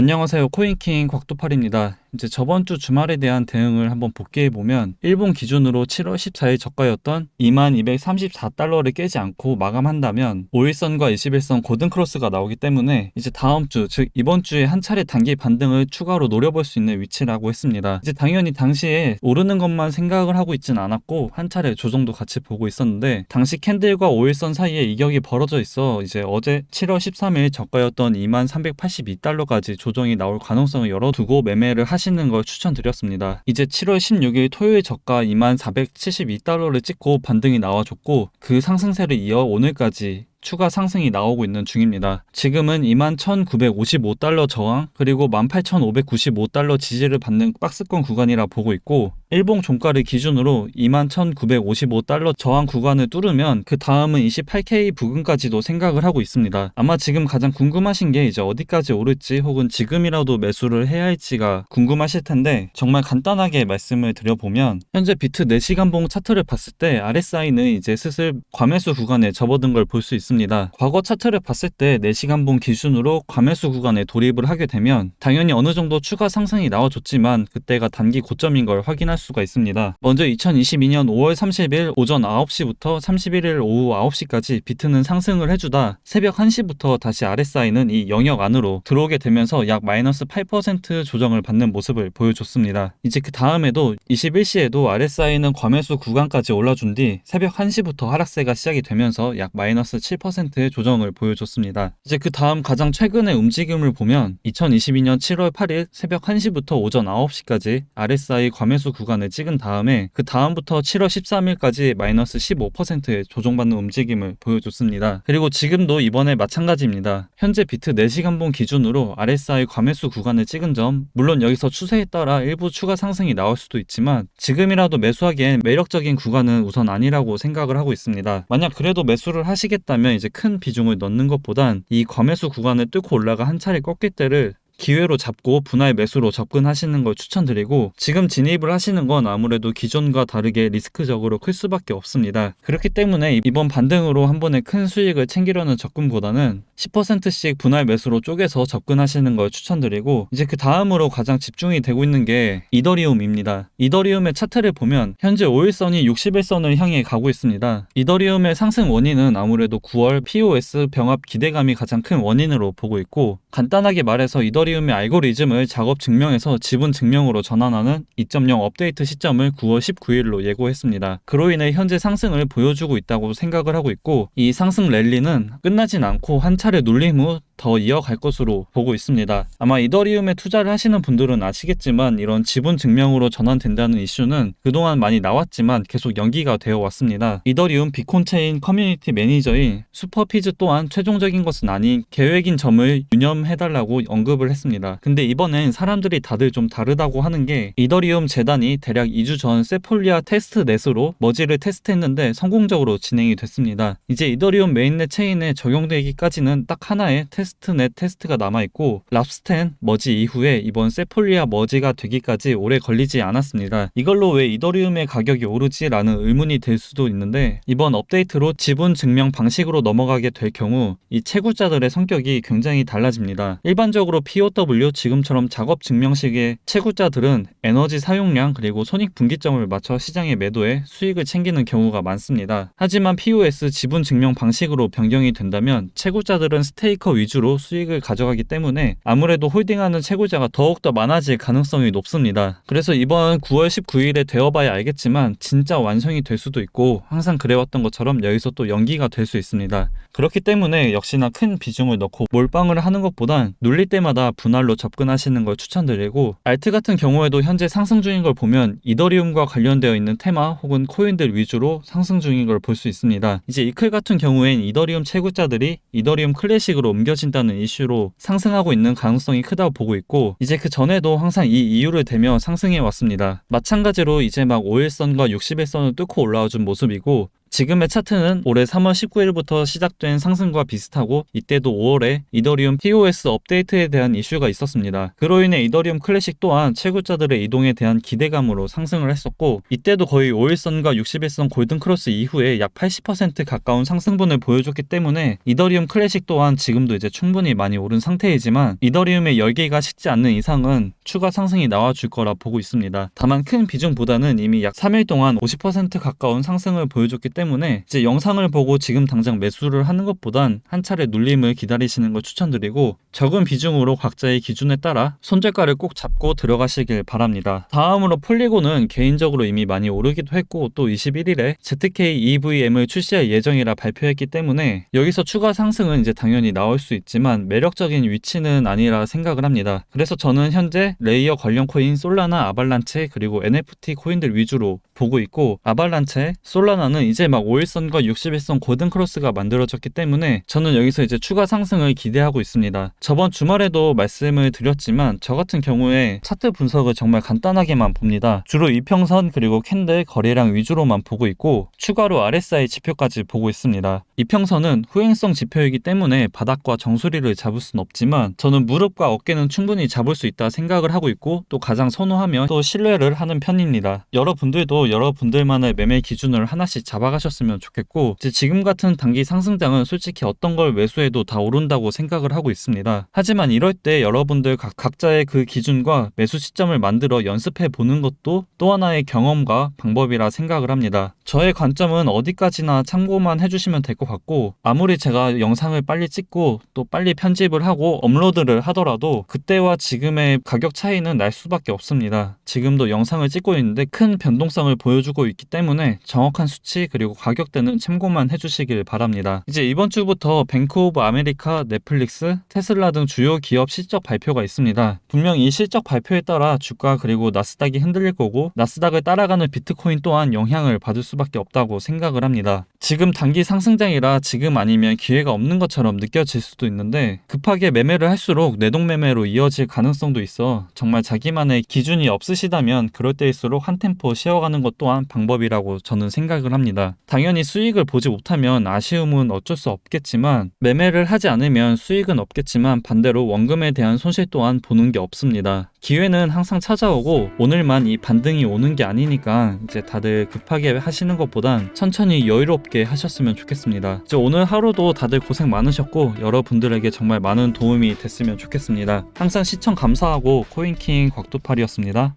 안녕하세요. 코인킹 곽도팔입니다. 이제 저번 주 주말에 대한 대응을 한번 복귀해보면 일본 기준으로 7월 14일 저가였던 2234달러를 깨지 않고 마감한다면 5일선과 21선 고등크로스가 나오기 때문에 이제 다음 주, 즉 이번 주에 한 차례 단기 반등을 추가로 노려볼 수 있는 위치라고 했습니다. 이제 당연히 당시에 오르는 것만 생각을 하고 있진 않았고 한 차례 조정도 같이 보고 있었는데 당시 캔들과 5일선 사이에 이격이 벌어져 있어 이제 어제 7월 13일 저가였던 2382달러까지 조정이 나올 가능성을 열어두고 매매를 하시는 걸 추천드렸습니다. 이제 7월 16일 토요일 저가 2472달러를 찍고 반등이 나와줬고 그 상승세를 이어 오늘까지 추가 상승이 나오고 있는 중입니다. 지금은 21,955달러 저항 그리고 18,595달러 지지를 받는 박스권 구간이라 보고 있고 일봉 종가를 기준으로 21,955달러 저항 구간을 뚫으면 그 다음은 28K 부근까지도 생각을 하고 있습니다. 아마 지금 가장 궁금하신 게 이제 어디까지 오를지 혹은 지금이라도 매수를 해야 할지가 궁금하실 텐데 정말 간단하게 말씀을 드려보면 현재 비트 4시간봉 차트를 봤을 때 RSI는 이제 슬슬 과매수 구간에 접어든 걸 볼 수 있습니다. 과거 차트를 봤을 때 4시간봉 기준으로 과매수 구간에 돌입을 하게 되면 당연히 어느 정도 추가 상승이 나와줬지만 그때가 단기 고점인 걸 확인할 수가 있습니다. 먼저 2022년 5월 30일 오전 9시부터 31일 오후 9시까지 비트는 상승을 해주다 새벽 1시부터 다시 RSI는 이 영역 안으로 들어오게 되면서 약 마이너스 8% 조정을 받는 모습을 보여줬습니다. 이제 그 다음에도 21시에도 RSI는 과매수 구간까지 올라준 뒤 새벽 1시부터 하락세가 시작이 되면서 약 마이너스 7%의 조정을 보여줬습니다. 이제 그 다음 가장 최근의 움직임을 보면 2022년 7월 8일 새벽 1시부터 오전 9시까지 RSI 과매수 구간을 찍은 다음에 그 다음부터 7월 13일까지 마이너스 15%의 조정받는 움직임을 보여줬습니다. 그리고 지금도 이번에 마찬가지입니다. 현재 비트 4시간봉 기준으로 RSI 과매수 구간을 찍은 점 물론 여기서 추세에 따라 일부 추가 상승이 나올 수도 있지만 지금이라도 매수하기엔 매력적인 구간은 우선 아니라고 생각을 하고 있습니다. 만약 그래도 매수를 하시겠다면 이제 큰 비중을 넣는 것보단 이 과매수 구간을 뚫고 올라가 한 차례 꺾일 때를 기회로 잡고 분할 매수로 접근하시는 걸 추천드리고 지금 진입을 하시는 건 아무래도 기존과 다르게 리스크적으로 클 수밖에 없습니다. 그렇기 때문에 이번 반등으로 한 번에 큰 수익을 챙기려는 접근보다는 10%씩 분할 매수로 쪼개서 접근하시는 걸 추천드리고 이제 그 다음으로 가장 집중이 되고 있는 게 이더리움입니다. 이더리움의 차트를 보면 현재 5일선이 61선을 향해 가고 있습니다. 이더리움의 상승 원인은 아무래도 9월 POS 병합 기대감이 가장 큰 원인으로 보고 있고 간단하게 말해서 이더리움의 알고리즘을 작업 증명에서 지분 증명으로 전환하는 2.0 업데이트 시점을 9월 19일로 예고했습니다. 그로 인해 현재 상승을 보여주고 있다고 생각을 하고 있고 이 상승 랠리는 끝나진 않고 한 차례 눌림 후 더 이어갈 것으로 보고 있습니다. 아마 이더리움에 투자를 하시는 분들은 아시겠지만 이런 지분 증명으로 전환된다는 이슈는 그동안 많이 나왔지만 계속 연기가 되어 왔습니다. 이더리움 비콘체인 커뮤니티 매니저인 슈퍼피즈 또한 최종적인 것은 아닌 계획인 점을 유념해달라고 언급을 했습니다. 근데 이번엔 사람들이 다들 좀 다르다고 하는 게 이더리움 재단이 대략 2주 전 세폴리아 테스트넷으로 머지를 테스트했는데 성공적으로 진행이 됐습니다. 이제 이더리움 메인넷 체인에 적용되기까지는 딱 하나의 테스트넷 테스트가 남아있고 랍스텐 머지 이후에 이번 세폴리아 머지가 되기까지 오래 걸리지 않았습니다. 이걸로 왜 이더리움의 가격이 오르지? 라는 의문이 들 수도 있는데 이번 업데이트로 지분 증명 방식으로 넘어가게 될 경우 이 채굴자들의 성격이 굉장히 달라집니다. 일반적으로 POW 지금처럼 작업 증명식의 채굴자들은 에너지 사용량 그리고 손익분기점을 맞춰 시장에 매도해 수익을 챙기는 경우가 많습니다. 하지만 POS 지분 증명 방식으로 변경이 된다면 채굴자들은 스테이커 위주로 수익을 가져가기 때문에 아무래도 홀딩하는 채굴자가 더욱더 많아질 가능성이 높습니다. 그래서 이번 9월 19일에 되어봐야 알겠지만 진짜 완성이 될 수도 있고 항상 그래왔던 것처럼 여기서 또 연기가 될 수 있습니다. 그렇기 때문에 역시나 큰 비중을 넣고 몰빵을 하는 것보단 눌릴 때마다 분할로 접근하시는 걸 추천드리고 알트 같은 경우에도 현재 상승 중인 걸 보면 이더리움과 관련되어 있는 테마 혹은 코인들 위주로 상승 중인 걸 볼 수 있습니다. 이제 이클 같은 경우엔 이더리움 채굴자들이 이더리움 클래식으로 옮겨진다는 이슈로 상승하고 있는 가능성이 크다고 보고 있고 이제 그 전에도 항상 이 이유를 대며 상승해 왔습니다. 마찬가지로 이제 막 5일선과 60일선을 뚫고 올라와준 모습이고 지금의 차트는 올해 3월 19일부터 시작된 상승과 비슷하고 이때도 5월에 이더리움 POS 업데이트에 대한 이슈가 있었습니다. 그로 인해 이더리움 클래식 또한 채굴자들의 이동에 대한 기대감으로 상승을 했었고 이때도 거의 5일선과 60일선 골든크로스 이후에 약 80% 가까운 상승분을 보여줬기 때문에 이더리움 클래식 또한 지금도 이제 충분히 많이 오른 상태이지만 이더리움의 열기가 식지 않는 이상은 추가 상승이 나와줄 거라 보고 있습니다. 다만 큰 비중보다는 이미 약 3일 동안 50% 가까운 상승을 보여줬기 때문에 이제 영상을 보고 지금 당장 매수를 하는 것보단 한 차례 눌림을 기다리시는 걸 추천드리고 적은 비중으로 각자의 기준에 따라 손절가를 꼭 잡고 들어가시길 바랍니다. 다음으로 폴리곤은 개인적으로 이미 많이 오르기도 했고 또 21일에 ZK EVM을 출시할 예정이라 발표했기 때문에 여기서 추가 상승은 이제 당연히 나올 수 있지만 매력적인 위치는 아니라 생각을 합니다. 그래서 저는 현재 레이어 관련 코인 솔라나, 아발란체 그리고 NFT 코인들 위주로 보고 있고 아발란체, 솔라나는 이제 막 5일선과 60일선 골든크로스가 만들어졌기 때문에 저는 여기서 이제 추가 상승을 기대하고 있습니다. 저번 주말에도 말씀을 드렸지만 저 같은 경우에 차트 분석을 정말 간단하게만 봅니다. 주로 이평선 그리고 캔들 거래량 위주로만 보고 있고 추가로 RSI 지표까지 보고 있습니다. 이평선은 후행성 지표이기 때문에 바닥과 정수리를 잡을 순 없지만 저는 무릎과 어깨는 충분히 잡을 수 있다 생각을 하고 있고 또 가장 선호하면 또 신뢰를 하는 편입니다. 여러분들도 여러분들만의 매매 기준을 하나씩 잡아가셨으면 좋겠고 지금 같은 단기 상승장은 솔직히 어떤 걸 매수해도 다 오른다고 생각을 하고 있습니다. 하지만 이럴 때 여러분들 각자의 그 기준과 매수 시점을 만들어 연습해 보는 것도 또 하나의 경험과 방법이라 생각을 합니다. 저의 관점은 어디까지나 참고만 해주시면 될 것 같고 아무리 제가 영상을 빨리 찍고 또 빨리 편집을 하고 업로드를 하더라도 그때와 지금의 가격 차이는 날 수밖에 없습니다. 지금도 영상을 찍고 있는데 큰 변동성을 보여주고 있기 때문에 정확한 수치 그리고 가격대는 참고만 해주시길 바랍니다. 이제 이번 주부터 뱅크 오브 아메리카, 넷플릭스, 테슬라 등 주요 기업 실적 발표가 있습니다. 분명 이 실적 발표에 따라 주가 그리고 나스닥이 흔들릴 거고 나스닥을 따라가는 비트코인 또한 영향을 받을 수밖에 없다고 생각을 합니다. 지금 단기 상승장이라 지금 아니면 기회가 없는 것처럼 느껴질 수도 있는데 급하게 매매를 할수록 내동매매로 이어질 가능성도 있어 정말 자기만의 기준이 없으시다면 그럴 때일수록 한 템포 쉬어가는 것 또한 방법이라고 저는 생각을 합니다. 당연히 수익을 보지 못하면 아쉬움은 어쩔 수 없겠지만 매매를 하지 않으면 수익은 없겠지만 반대로 원금에 대한 손실 또한 보는 게 없습니다. 기회는 항상 찾아오고 오늘만 이 반등이 오는 게 아니니까 이제 다들 급하게 하시는 것보단 천천히 여유롭게 하셨으면 좋겠습니다. 이제 오늘 하루도 다들 고생 많으셨고 여러분들에게 정말 많은 도움이 됐으면 좋겠습니다. 항상 시청 감사하고 코인킹 곽두팔이었습니다.